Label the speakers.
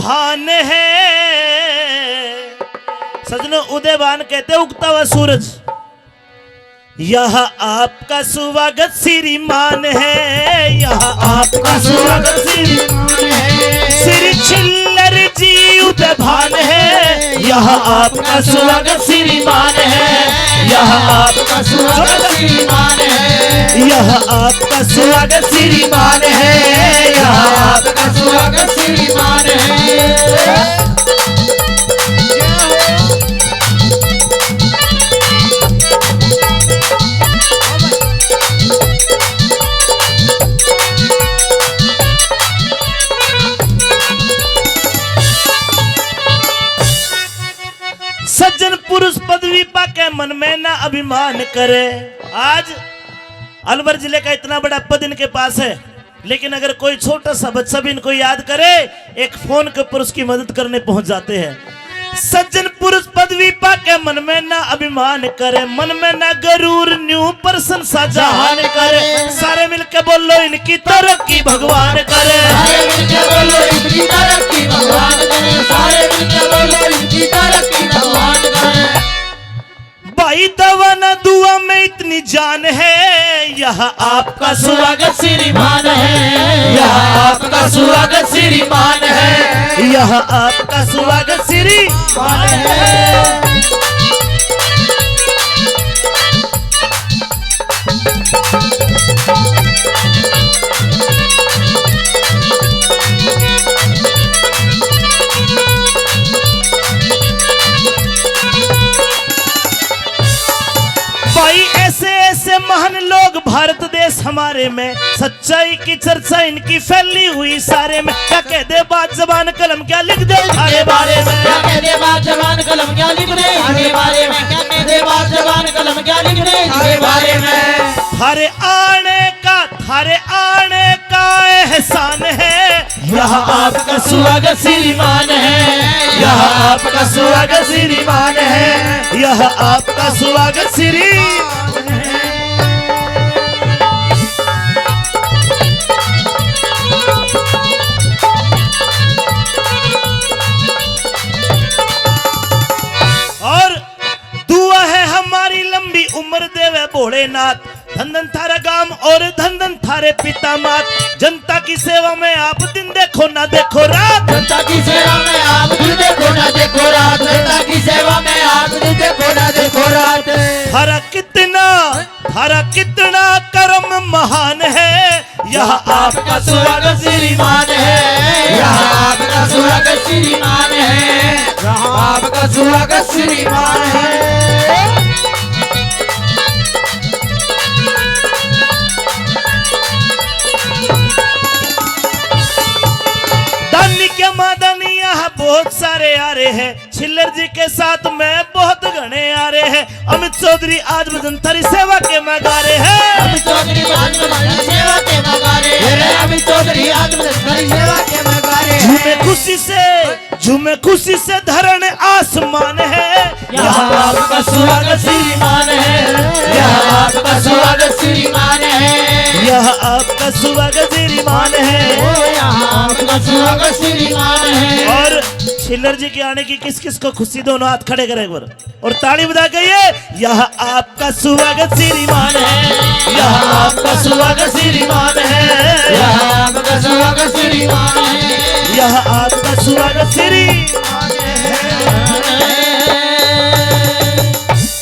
Speaker 1: भान है। सजनों, उदयभान कहते उगता हुआ सूरज। यह आपका स्वागत श्रीमान है, यह आपका स्वागत श्रीमान है। श्री छिल्लर जी उदयभान है, यह आपका स्वागत श्रीमान है, यह आपका स्वागत श्रीमान है, यह आपका स्वागत श्रीमान है, यह आपका स्वागत श्रीमान है। सज्जन पुरुष पदवी पाके मन में ना अभिमान करे। आज अलवर जिले का इतना बड़ा पद इनके पास है, लेकिन अगर कोई छोटा सा बच्चा भी इनको याद करे, एक फोन के ऊपर उसकी मदद करने पहुंच जाते हैं। सज्जन पुरुष पदवी पाके मन में ना अभिमान करे, मन में ना गरूर न्यू प्रशंसा जहान करे। सारे मिलके बोलो इनकी तरक्की भगवान करे, सारे मिलके बोलो इनकी तरक्की भगवान करे, सारे मिलके बोलो इनकी तरक्की भगवान करे। भाई दवा न दुआ में इतनी जान है, यह आपका स्वागत श्रीमान है, यह आपका स्वागत श्रीमान है, यह आपका स्वागत श्रीमान है। भाई ऐसे ऐसे महान लोग भारत देश हमारे में, सच्चाई की चर्चा इनकी फैली हुई सारे में। क्या कह दे बात जबान कलम क्या लिख दे हमारे बारे में, क्या कह दे बात जबान कलम क्या लिख दे हमारे बारे में, क्या कह दे बात जबान कलम क्या लिख दे हमारे बारे में। थारे आने का एहसान है, यह आपका स्वागत श्रीमान है, यह आपका स्वागत श्रीमान है, यह आपका स्वागत श्रीमान है। और दुआ है हमारी लंबी उम्र देवे भोलेनाथ, धन धन थारा गांव और धन धन थारे पिता मात। जनता की सेवा में आप दिन देखो ना देखो रात, जनता की सेवा में आप दिन देखो ना देखो रात, जनता की सेवा में आप दिन देखो ना देखो रात। थारा कितना कर्म महान है, यह आपका स्वागत श्रीमान है, यह आपका स्वागत श्रीमान है, यह आपका स्वागत श्रीमान है। मादनी यहाँ बहुत सारे आ रहे हैं, छिल्लर जी के साथ में बहुत घने आ रहे हैं। अमित चौधरी आज भजन थारी सेवा के मगारे हैं, अमित चौधरी आज भजन सेवा के मगारे हैं, अमित चौधरी आज भजन थारी सेवा के मगारे। झूमे खुशी से धरण आसमान है, यह आपका स्वागत श्रीमान है, यह आपका स्वागत श्रीमान है, यह आपका स्वागत श्रीमान है, यह आपका स्वागत श्रीमान है। और छिल्लर जी के आने की किस किस को खुशी, दोनों हाथ खड़े करें एक बार और ताली बजा के यह आपका स्वागत श्रीमान है, यह आपका स्वागत श्रीमान है, यह आपका स्वागत श्रीमान है, यह आपका स्वागत श्रीमान है।